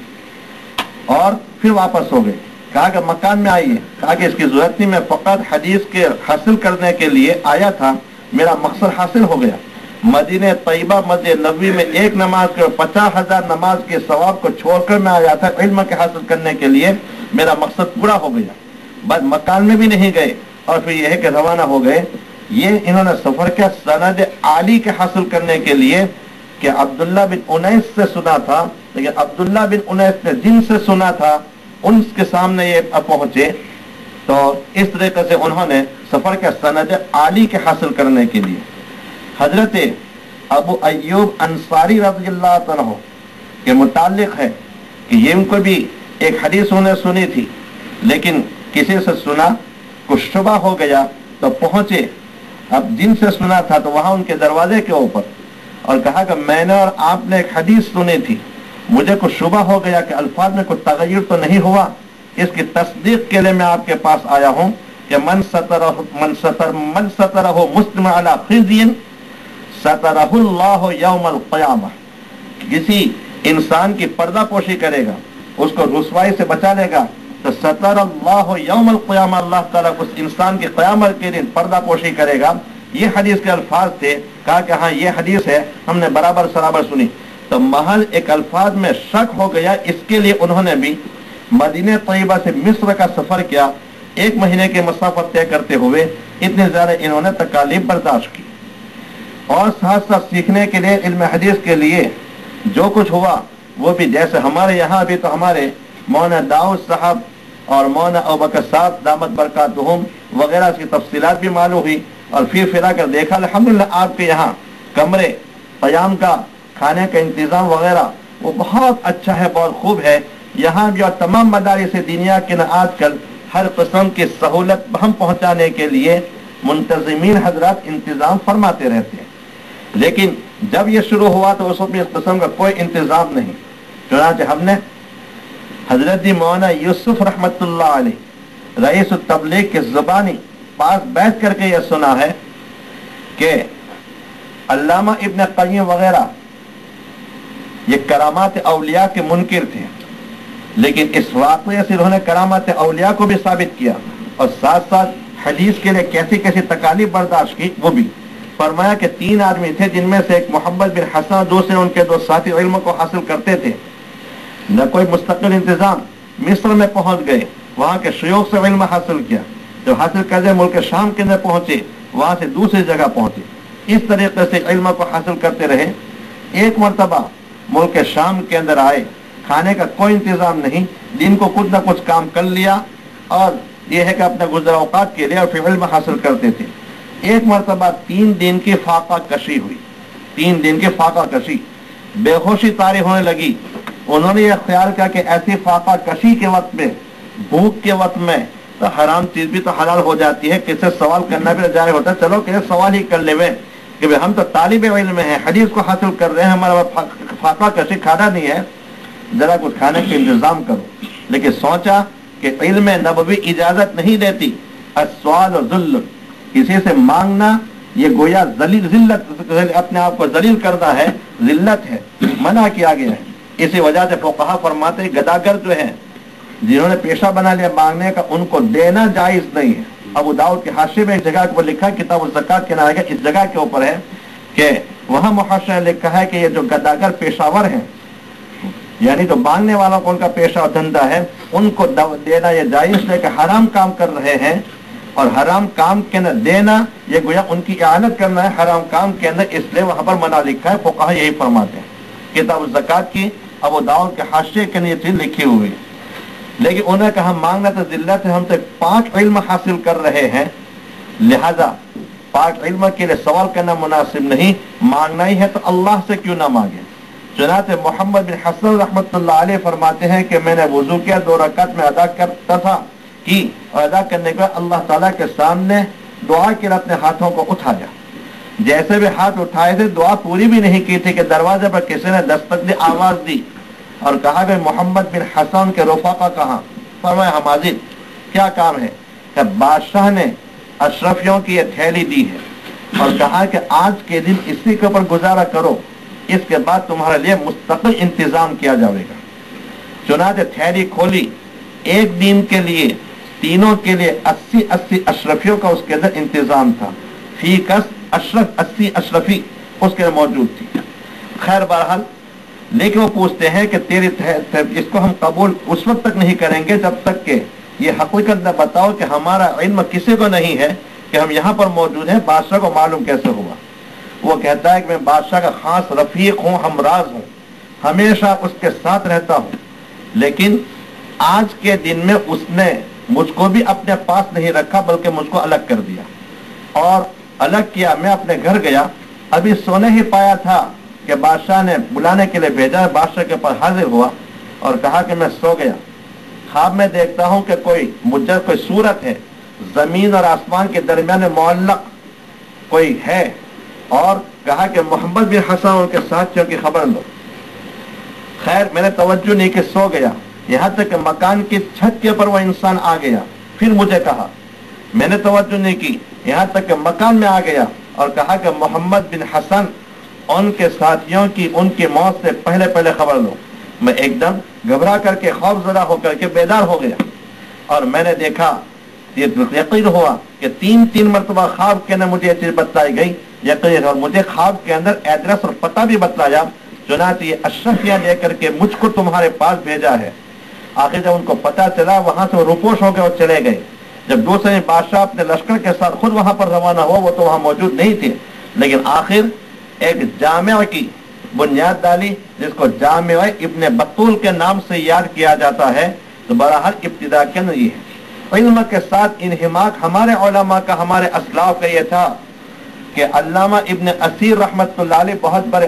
اور پھر واپس ہو گئے. کہا کہ مکان میں آئیے. کہا کہ اس کی ضرورت نہیں، میں فقط حدیث کے حاصل کرنے کے لیے آیا تھا، میرا مقصد حاصل ہو گیا. مدینہ طیبہ مسجد نبوی میں ایک نماز کے 50,000 نماز کے ثواب کو چھوڑ کر میں آیا تھا علم کے حاصل کرنے کے لیے. میرا مقصد پورا ہو گیا. بس مکان میں بھی نہیں گئے اور پھر یہ ہے کہ روانہ ہو گئے. یہ انہوں نے سفر کیا سند عالی کے حاصل کرنے کے لیے کہ عبداللہ بن انیس سے سنا تھا، لیکن عبداللہ بن انیس نے جن سے سنا تھا ان کے سامنے یہ پہنچے. تو اس طریقے سے انہوں نے سفر کا سند عالی کے حاصل کرنے کے لیے. حضرت ابو ایوب انصاری رضی اللہ عنہ کے متعلق ہے کہ یہ ان کو بھی ایک حدیث انہوں نے سنی تھی، لیکن کسی سے سنا، کچھ شبہ ہو گیا تو پہنچے. اب جن سے سنا تھا تو وہاں ان کے دروازے کے اوپر اور کہا کہ میں نے اور آپ نے ایک حدیث سنی تھی، مجھے کچھ شبہ ہو گیا کہ الفاظ میں کچھ تغیر تو نہیں ہوا. اس کی تصدیق کے لیے میں آپ کے پاس آیا ہوں کہ من سترہ مسلم علی خزی سترہ اللہ یوم القیامہ. کسی انسان کی پردہ پوشی کرے گا، اس کو رسوائی سے بچا لے گا تو ستر اللہ یوم القیامہ، اللہ تعالیٰ اس انسان کی قیامت کے دن پردہ پوشی کرے گا. یہ حدیث کے الفاظ تھے. کہا کہ ہاں یہ حدیث ہے، ہم نے برابر سنی. تو محض ایک الفاظ میں شک ہو گیا، اس کے لیے انہوں نے بھی مدینہ طیبہ سے مصر کا سفر کیا. ایک مہینے کے مسافت طے کرتے ہوئے اتنے زیادہ انہوں نے تکالیف برداشت کی. اور ساتھ ساتھ سیکھنے کے لیے علم حدیث کے لیے جو کچھ ہوا وہ بھی جیسے ہمارے یہاں بھی تو ہمارے مولانا داؤد صاحب اور مولانا ابوبکر صاحب دامت برکاتہم وغیرہ کی تفصیلات بھی معلوم ہوئی. اور پھر پھرا کر دیکھا الحمدللہ آپ کے یہاں کمرے، قیام کا، کھانے کا انتظام وغیرہ وہ بہت اچھا ہے، بہت خوب ہے. یہاں بھی اور تمام مدارس دینیا کے آج کل ہر قسم کی سہولت ہم پہنچانے کے لیے منتظمین حضرات انتظام فرماتے رہتے ہیں. لیکن جب یہ شروع ہوا تو اس وقت بھی اس قسم کا کوئی انتظام نہیں. چنانچہ ہم نے حضرت مولانا یوسف رحمت اللہ علیہ رئیس التبلیغ کے زبانی پاس بیٹھ کر کے یہ سنا ہے کہ علامہ ابن قیم وغیرہ یہ کرامات اولیاء کے منکر تھے، لیکن اس واقعے سے انہوں نے کرامات اولیاء کو بھی ثابت کیا اور ساتھ ساتھ حدیث کے لیے کیسی کیسی تکالیف برداشت کی وہ بھی. فرمایا کہ 3 آدمی تھے جن میں سے ایک محمد بن حسن، دوسرے ان کے 2 ساتھی علم کو حاصل کرتے تھے، نہ کوئی مستقل انتظام. مصر میں پہنچ گئے، وہاں کے شیوخ سے علم حاصل کیا، جب حاصل کرتے ملک شام کے اندر پہنچے، وہاں سے دوسری جگہ پہنچے. اس طریقے سے علم کو حاصل کرتے رہے. ایک مرتبہ ملک شام کے اندر آئے، کھانے کا کوئی انتظام نہیں، دن کو کچھ نہ کچھ کام کر لیا اور یہ ہے کہ اپنے گزر اوقات کے لیے اور پھر علم حاصل کرتے تھے. ایک مرتبہ 3 دن کی فاقہ کشی ہوئی، 3 دن کی فاقہ کشی، بے ہوشی طاری ہونے لگی. انہوں نے یہ خیال کیا کہ ایسی فاقہ کشی کے وقت میں، بھوک کے وقت میں تو حرام چیز بھی تو حلال ہو جاتی ہے، کس سے سوال کرنا بھی جائز ہوتا ہے. چلو کہ سوال ہی کر لے کہ ہم تو طالب علم ہیں، حدیث کو حاصل کر رہے ہیں، ہمارا فاقہ کشی کھانا نہیں ہے، ذرا کچھ کھانے کا انتظام کرو. لیکن سوچا کہ علم نبوی اجازت نہیں دیتی. السؤال ذل، کسی سے مانگنا یہ گویا ذلت، اپنے آپ کو ذلیل کرنا ہے، ذلت ہے، منع کیا گیا ہے. اسی وجہ سے فقہا فرماتے ہیں گداگر جو ہیں جنہوں نے پیشہ بنا لیا مانگنے کا، ان کو دینا جائز نہیں ہے. ابو داؤد کے حاشیے میں ایک جگہ کو لکھا، کتاب الزکات کے نام ہے، اس جگہ کے اوپر ہے کہ وہاں محاشی نے لکھا ہے کہ یہ جو گداگر پیشاور ہیں، یعنی جو مانگنے والوں کو ان کا پیشہ دھندا ہے، ان کو دینا یہ جائز ہے کہ حرام کام کر رہے ہیں، اور حرام کام کے اندر دینا یہ گویا ان کی اعانت کرنا ہے حرام کام کے اندر، اس لیے وہاں پر منع لکھا ہے. فقہا یہی فرماتے ہیں. کتاب الزکات کی ابو داؤد کے حاشیے کے لیے چیز لکھی ہوئی. لیکن انہوں نے کہا مانگنا تو ذلت ہے، ہم سے 5 علم حاصل کر رہے ہیں، لہذا 5 علم کے لیے سوال کرنا مناسب نہیں، مانگنا ہی ہے تو اللہ سے کیوں نہ مانگے. چنانچہ محمد بن حسن رحمت اللہ علیہ فرماتے ہیں کہ میں نے وضو کیا، 2 رکعت میں ادا کرتا تھا کی، اور ادا کرنے کے بعد اللہ تعالیٰ کے سامنے دعا کے لیے اپنے ہاتھوں کو اٹھایا. جیسے بھی ہاتھ اٹھائے تھے دعا پوری بھی نہیں کی تھی کہ دروازے پر کسی نے دستک دی، آواز دی اور کہا کہ محمد بن حسن کے رفقا کہاں؟ فرمایا ہم حاضر. کیا کام ہے؟ کہ بادشاہ نے اشرفیوں کی یہ تھیلی دی ہے اور کہا کہ آج کے دن اسی کے اوپر گزارا کرو، اس کے بعد تمہارے لیے مستقل انتظام کیا جائے گا. چنانچہ تھیلی کھولی، ایک دن کے لیے تینوں کے لیے 80 اشرفیوں کا اس کے اندر انتظام تھا. فی کس اشرف 80 اشرفی اس کے اندر موجود تھی. خیر بہرحال، لیکن وہ پوچھتے ہیں کہ تیری اس کو ہم قبول اس وقت تک نہیں کریں گے جب تک کہ یہ حقیقت نہ بتاؤ کہ ہمارا علم کسی کو نہیں ہے کہ ہم یہاں پر موجود ہیں، بادشاہ کو معلوم کیسے ہوا؟ وہ کہتا ہے کہ میں بادشاہ کا خاص رفیق ہوں، ہمراز ہوں، ہمیشہ اس کے ساتھ رہتا ہوں، لیکن آج کے دن میں اس نے مجھ کو بھی اپنے پاس نہیں رکھا بلکہ مجھ کو الگ کر دیا اور الگ کیا. میں اپنے گھر گیا، ابھی سونے ہی پایا تھا کہ بادشاہ نے بلانے کے لیے بھیجا. بادشاہ کے پاس حاضر ہوا اور کہا کہ میں سو گیا، خواب میں دیکھتا ہوں کہ کوئی صورت ہے زمین اور آسمان کے درمیان معلق کوئی ہے، اور کہا کہ محمد بن حسن ان کے ساتھیوں کی خبر لو. خیر میں نے توجہ نہیں کہ سو گیا، یہاں تک کہ مکان کی چھت کے اوپر وہ انسان آ گیا. پھر مجھے کہا، میں نے توجہ نہیں کی، یہاں تک کہ مکان میں آ گیا اور کہا کہ محمد بن حسن ان کے ساتھیوں کی ان کی موت سے پہلے خبر لو. میں ایک دم گھبرا کر کے خوف زدہ ہو کر کے بیدار ہو گیا اور میں نے دیکھا، یہ یقین ہوا کہ 3 مرتبہ خواب کے اندر مجھے یہ چیز بتلائی گئی، یقین، اور مجھے خواب کے اندر ایڈریس اور پتہ بھی بتلایا. چنانچہ یہ اشرفیاں لے کر کے مجھ کو تمہارے پاس بھیجا ہے. آخر جب ان کو پتہ چلا وہاں سے وہ روپوش ہو گئے اور چلے گئے. جب دوسرے بادشاہ اپنے لشکر کے ساتھ خود وہاں پر روانہ ہوا، وہ تو وہاں موجود نہیں تھے، لیکن آخر ایک جامع کی بنیاد ڈالی جس کو جامع ابن بطول کے نام سے یاد کیا جاتا ہے. تو بہرحال ابتدا کے اندر یہ ہے، علم کے ساتھ انہماک ہمارے علماء کا، ہمارے اسلاف کا یہ تھا کہ علامہ ابن اسیر رحمت اللہ علیہ بہت بڑے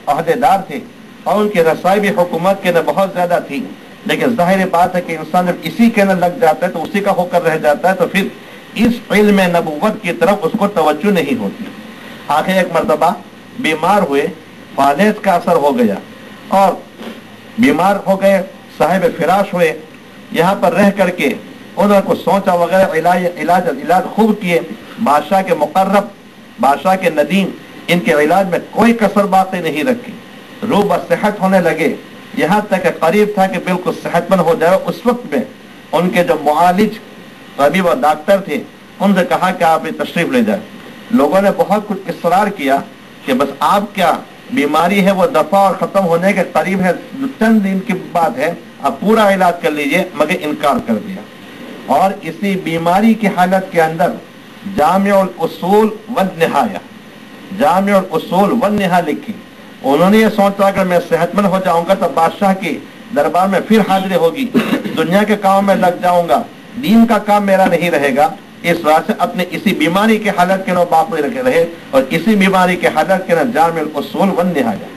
عہدیدار تھے اور ان کی رسائی بھی حکومت کے اندر بہت زیادہ تھی. لیکن ظاہر بات ہے کہ انسان جب اسی کے اندر لگ جاتا ہے تو اسی کا ہو کر رہ جاتا ہے، تو پھر اس علم نبوت کی طرف اس کو توجہ نہیں ہوتی. آخر ایک مرتبہ بیمار ہوئے، فالج کا اثر ہو گیا اور بیمار ہو گئے، صاحب فراش ہوئے، یہاں پر رہ کر کے انہوں کو سوچا وغیرہ، علاج خوب کیے، بادشاہ کے مقرب، بادشاہ کے ندیم ان کے علاج میں کوئی کسر باقی نہیں رکھی، روح بصحت ہونے لگے، یہاں تک کہ قریب تھا کہ بالکل صحت مند ہو جائے۔ اس وقت میں ان کے جو معالج طبیب اور ڈاکٹر تھے ان سے کہا کہ آپ تشریف لے جائیں۔ لوگوں نے بہت کچھ اصرار کیا کہ بس آپ کیا بیماری ہے وہ دفع اور ختم ہونے کے قریب ہے، چند دن کی بات ہے، آپ پورا علاج کر لیجئے، مگر انکار کر دیا۔ اور اسی بیماری کی حالت کے اندر جامع الاصول والنہایہ، جامع الاصول والنہایہ لکھی۔ انہوں نے یہ سوچا کہ میں صحت مند ہو جاؤں گا تو بادشاہ کے دربار میں پھر حاضری ہوگی، دنیا کے کام میں لگ جاؤں گا، دین کا کام میرا نہیں رہے گا، اس وجہ سے اپنے اسی بیماری کے حالت کے نو باقی رکھے رہے اور اسی بیماری کے حالت کے نو جامع الاصول والنہایہ۔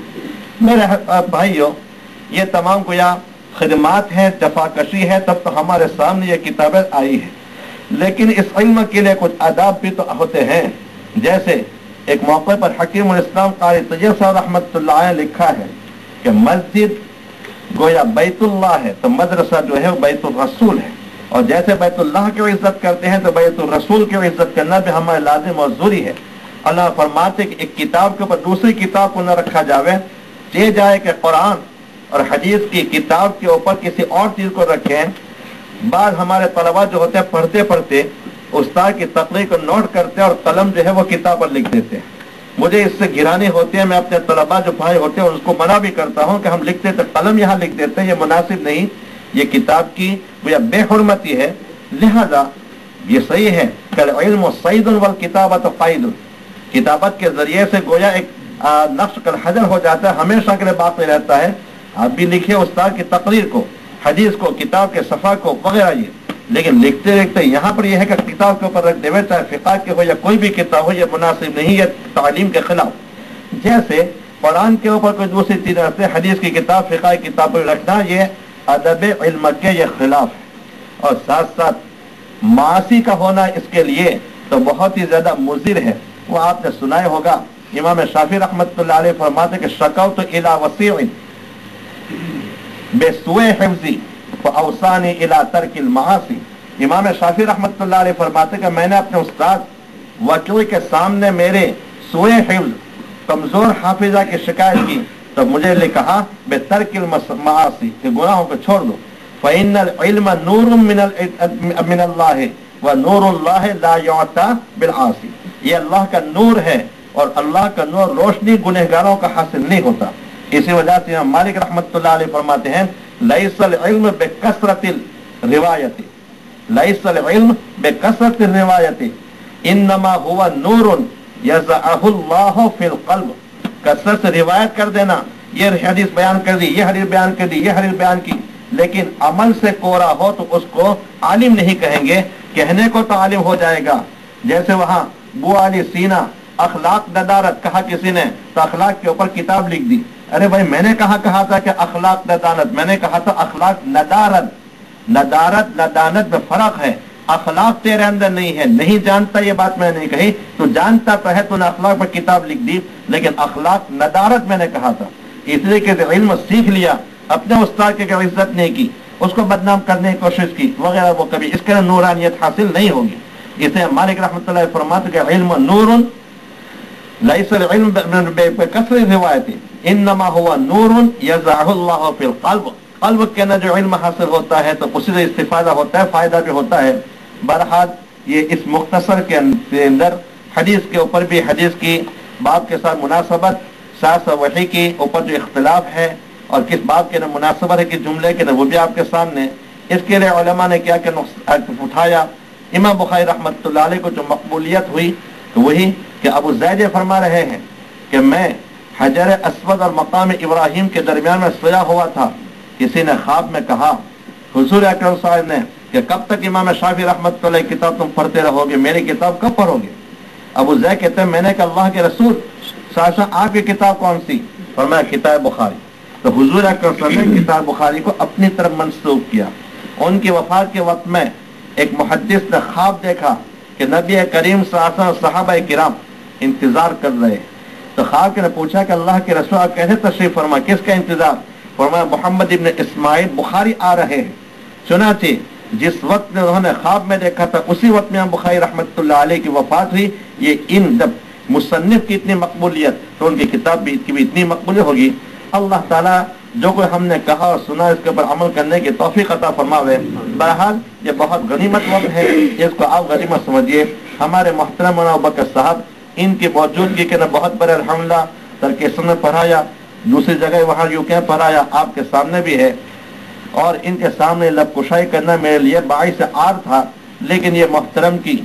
میرے بھائیو، یہ تمام گویا خدمات ہیں، جفاکشی ہے، تب تو ہمارے سامنے یہ کتابیں آئی ہیں، لیکن اس علم کے لیے کچھ آداب بھی تو ہوتے ہیں۔ جیسے ایک موقع پر حکیم الاسلام قاری طیب صاحب رحمۃ اللہ علیہ لکھا ہے کہ مسجد گویا بیت اللہ ہے تو مدرسہ جو ہے وہ بیت الرسول ہے، اور جیسے بیت اللہ کی عزت کرتے ہیں تو بیت الرسول کی عزت کرنا بھی ہمارے لازم اور ضروری ہے۔ اللہ فرماتے کہ ایک کتاب کے اوپر دوسری کتاب کو نہ رکھا جاوے، یہ جائے کہ قرآن اور حدیث کی کتاب کے اوپر کسی اور چیز کو رکھیں۔ بعض ہمارے طلباء جو ہوتے ہیں پڑھتے پڑھتے استاد کی تقریر کو نوٹ کرتے ہیں اور قلم جو ہے وہ کتاب پر لکھ دیتے ہیں۔ مجھے اس سے گرانی ہوتی ہے، میں اپنے طلباء جو بھائی ہوتے ہیں اس کو منع بھی کرتا ہوں کہ ہم لکھتے تو قلم یہاں لکھ دیتے ہیں، یہ مناسب نہیں، یہ کتاب کی وہ بے حرمتی ہے۔ لہذا یہ صحیح ہے کہ العلم صید والکتابۃ قید، کتابت کے ذریعے سے گویا ایک نقش کل حجر ہو جاتا ہے، ہمیشہ کے لیے باقی رہتا ہے۔ آپ بھی لکھیے استاد کی تقریر کو، حدیث کو، کتاب کے صفحہ کو وغیرہ، یہ لیکن لکھتے لکھتے یہاں پر یہ ہے کہ کتاب کے اوپر رکھ دے، چاہے فقہ کے ہو یا کوئی بھی کتاب ہو، یہ مناسب نہیں ہے، تعلیم کے خلاف۔ جیسے قرآن کے اوپر کوئی دوسری چیز رکھتے، حدیث کی کتاب، فقہ کی کتاب پر رکھنا، یہ ادب علم کے یہ خلاف ہے۔ اور ساتھ ساتھ معاصی کا ہونا اس کے لیے تو بہت ہی زیادہ مضر ہے۔ وہ آپ نے سنا ہوگا، امام شافعی رحمۃ اللہ علیہ فرماتے کہ شکوت الی وسیع بسوء حفظی فاوصانی الی ترک المعاصی۔ امام شافعی رحمۃ اللہ علیہ فرماتے کہ میں نے اپنے استاد وکیل کے سامنے میرے سوء حفظ، کمزور حافظہ کی شکایت کی تو مجھے لے کہا بے ترک المعاصی، کہ گناہوں کو چھوڑ دو، فإن العلم نور من اللہ ونور اللہ لا یعطى بالعاصی، یہ اللہ کا نور ہے اور اللہ کا نور روشنی گنہگاروں کا حاصل نہیں ہوتا۔ اسی وجہ سے امام مالک رحمۃ اللہ علیہ فرماتے ہیں لیس العلم بکثرت الروایت، لیس العلم بکثرت الروایت انما هو نور یضعہ اللہ فی القلب۔ کثرت سے روایت کر دینا، یہ حدیث بیان کر دی، یہ حدیث بیان کر دی، یہ حدیث بیان کی، لیکن عمل سے کورا ہو تو اس کو عالم نہیں کہیں گے، کہنے کو تو عالم ہو جائے گا۔ جیسے وہاں بو علی سینا اخلاق ندارت کہا کسی نے تو اخلاق کے اوپر کتاب لکھ دی۔ ارے بھائی میں نے کہا تھا کہ اخلاق ندانت، میں نے کہا تھا اخلاق ندارت، ندارت ندانت میں فرق ہے۔ اخلاق تیرے اندر نہیں ہے، نہیں جانتا، یہ بات میں نے نہیں کہی، تو جانتا تو ہے، تو نے اخلاق پر کتاب لکھ دی، لیکن اخلاق ندارت میں نے کہا تھا۔ اس لیے کہ علم سیکھ لیا، اپنے استاد کی عزت نہیں کی، اس کو بدنام کرنے کی کوشش کی وغیرہ، وہ کبھی اس کے لیے نورانیت حاصل نہیں ہوگی۔ اسے مالک رحمۃ اللہ فرماتے کہ علم نور لیس العلم بکثرت روایت انما هو نور یضعہ اللہ فی القلب، قلب کے اندر جو علم حاصل ہوتا ہے تو اسی سے استفادہ ہوتا ہے، فائدہ بھی ہوتا ہے۔ بہرحال یہ اس مختصر کے اندر حدیث کے اوپر بھی، حدیث کی باب کے ساتھ مناسبت، ساتھ وحی کے اوپر جو اختلاف ہے اور کس باب کے اندر مناسبت ہے، کس جملے کے اندر، وہ بھی آپ کے سامنے۔ اس کے لیے علماء نے کیا کہ اٹھایا۔ امام بخاری رحمۃ اللہ علیہ کو جو مقبولیت ہوئی تو وہی کہ ابو زید فرما رہے ہیں کہ میں حجر اسود اور مقام ابراہیم کے درمیان میں سویا ہوا تھا، کسی نے خواب میں کہا حضور اکرم صلی اللہ علیہ وسلم نے کہ کب تک امام شافعی رحمۃ اللہ کی کتاب تم پڑھتے رہو گے، میری کتاب کب پڑھو گے؟ ابو زید کہتے ہیں میں نے کہا اللہ کے رسول صلی اللہ علیہ وسلم آپ کی کتاب کون سی؟ فرمایا کتاب بخاری۔ تو حضور اکرم صلی اللہ علیہ وسلم نے کتاب بخاری کو اپنی طرف منسوخ کیا۔ ان کی وفات کے وقت میں ایک محدث نے خواب دیکھا کہ نبی کریم صلی اللہ علیہ وسلم صحابہ کرام انتظار کر رہے ہیں۔ تو خواب نے پوچھا کہ اللہ کے رسول آپ کیسے تشریف فرما، کس کا انتظار؟ فرمایا محمد ابن اسماعیل بخاری آ رہے ہیں۔ چنانچہ جس وقت میں انہوں نے خواب میں دیکھا تھا اسی وقت میں بخاری رحمۃ اللہ علیہ کی وفات ہوئی۔ یہ ان جب مصنف کی اتنی مقبولیت تو ان کی کتاب کی بھی اتنی مقبولیت ہوگی۔ اللہ تعالیٰ جو کوئی ہم نے کہا اور سنا اس کے اوپر عمل کرنے کی توفیق عطا فرماوے۔ بہرحال یہ بہت غنیمت وقت ہے، اس کو آپ غنیمت سمجھیے۔ ہمارے محترم مولانا ابوبکر صاحب ان کی موجودگی کے بہت بڑے الحمدللہ ترکیسن میں پڑھایا، دوسری جگہ وہاں یوں کہ پڑھایا، آپ کے سامنے بھی ہے، اور ان کے سامنے لب کشائی کرنا میرے لیے باعث عار تھا، لیکن یہ محترم کی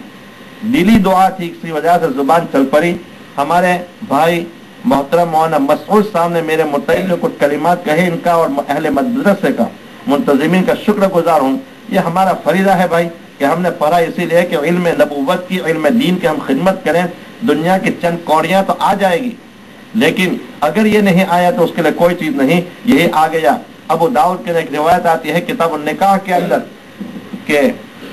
دلی دعا تھی، اسی وجہ سے زبان چل پڑی۔ ہمارے بھائی محترم مولانا مسعود صاحب نے میرے متعلق کچھ کلمات کہے، ان کا اور اہل مدرسے کا منتظمین کا شکر گزار ہوں۔ یہ ہمارا فریضہ ہے بھائی کہ ہم نے پڑھا اسی لیے کہ علم نبوت کی، علم دین کی ہم خدمت کریں۔ دنیا کی چند کوڑیاں تو آ جائے گی، لیکن اگر یہ نہیں آیا تو اس کے لیے کوئی چیز نہیں، یہی آ گیا۔ ابو داؤد کے ایک روایت آتی ہے کتاب النکاح کے اندر کہ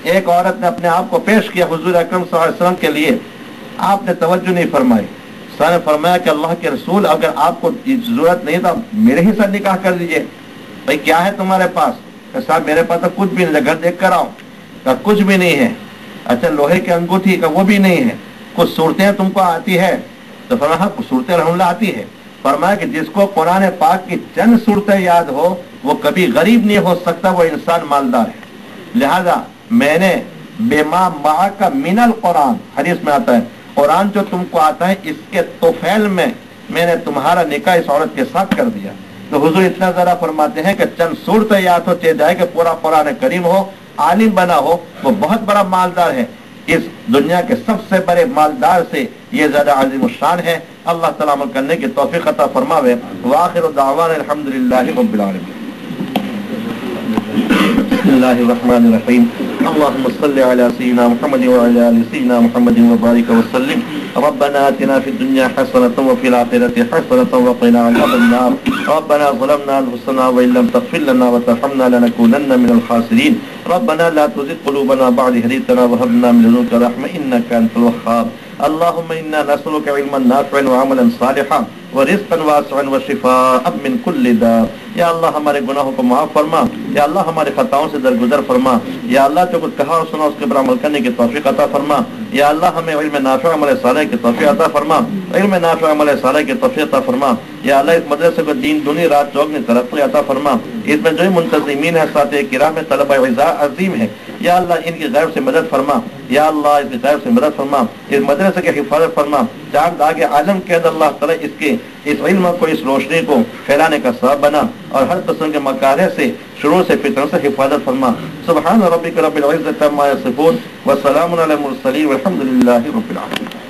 ایک عورت نے اپنے آپ کو پیش کیا حضور اکرم صلی اللہ علیہ وسلم کے لیے، آپ نے توجہ نہیں فرمائی۔ سر نے فرمایا کہ اللہ کے رسول اگر آپ کو ضرورت نہیں تو میرے ہی ساتھ نکاح کر دیجئے۔ بھائی کیا ہے تمہارے پاس؟ کہ صاحب میرے پاس تو کچھ بھی نہیں، گھر دیکھ کر آؤ۔ کہ کچھ بھی نہیں ہے۔ اچھا لوہے کی انگوٹھی کا وہ بھی نہیں ہے، کچھ صورتیں تم کو آتی ہے؟ تو فرمایا کچھ صورتیں الحمدللہ آتی ہے۔ فرمایا کہ جس کو قرآن پاک کی چند صورتیں یاد ہو وہ کبھی غریب نہیں ہو سکتا، وہ انسان مالدار ہے۔ لہذا میں نے بما معک من القرآن، حدیث میں آتا ہے قرآن جو تم کو آتا ہے اس کے توفیل میں میں نے تمہارا نکاح اس عورت کے ساتھ کر دیا۔ تو حضور اتنا ذرا فرماتے ہیں کہ چند صورتیں یاد ہو، چاہے جائے کہ پورا قرآن کریم ہو، عالم بنا ہو، وہ بہت بڑا مالدار ہے۔ اس دنیا کے سب سے بڑے مالدار سے یہ زیادہ عظیم الشان ہے۔ اللہ تعالیٰ عمل کرنے کی توفیق عطا فرماوے۔ وآخر دعوانا الحمدللہ رب العالمین۔ بسم اللہ الرحمن الرحیم۔ اللهم صل على سيدنا محمد وعلى آل سيدنا محمد وبارك وسلم۔ ربنا آتنا في الدنيا حسنة وفي الآخرة حسنة وقنا عذاب النار۔ ربنا ظلمنا أنفسنا وإن لم تغفر لنا وترحمنا لنكونن من الخاسرين۔ ربنا لا تزغ قلوبنا بعد إذ هديتنا وهب لنا من لدنك رحمة إنك أنت الوهاب۔ اللهم إنا نسألك علما نافعا وعملا صالحا ورزقا واسعا وشفاء من كل داء۔ یا اللہ ہمارے گناہوں کو معاف فرما، یا اللہ ہمارے خطاؤں سے درگزر فرما، یا اللہ جو کچھ کہا اور سنا اس کے اوپر عمل کرنے کی توفیق عطا فرما، یا اللہ ہمیں علم نافع عمل صالح کی توفیق عطا فرما، علم نافع عمل صالح کی توفیق عطا فرما۔ یا اللہ اس مدرسے کو دین دنیا رات چوگنی ترقی عطا فرما۔ اس میں جو منتظمین ہیں ساتھ کرام میں طلبہ عظیم ہے، یا اللہ ان کی غیب سے مدد فرما، یا اللہ اس کی غیب سے مدد فرما، اس مدرسے کی حفاظت فرما۔ چاند آگے عالم کے اندر اللہ تعالیٰ اس علم کو، اس روشنی کو پھیلانے کا سبب بنا، اور ہر قسم کے مکارہ سے، شرور سے، فتن سے حفاظت فرما۔ سبحان ربک رب العزۃ عما یصفون وسلام علی المرسلین والحمد للہ رب العالمین۔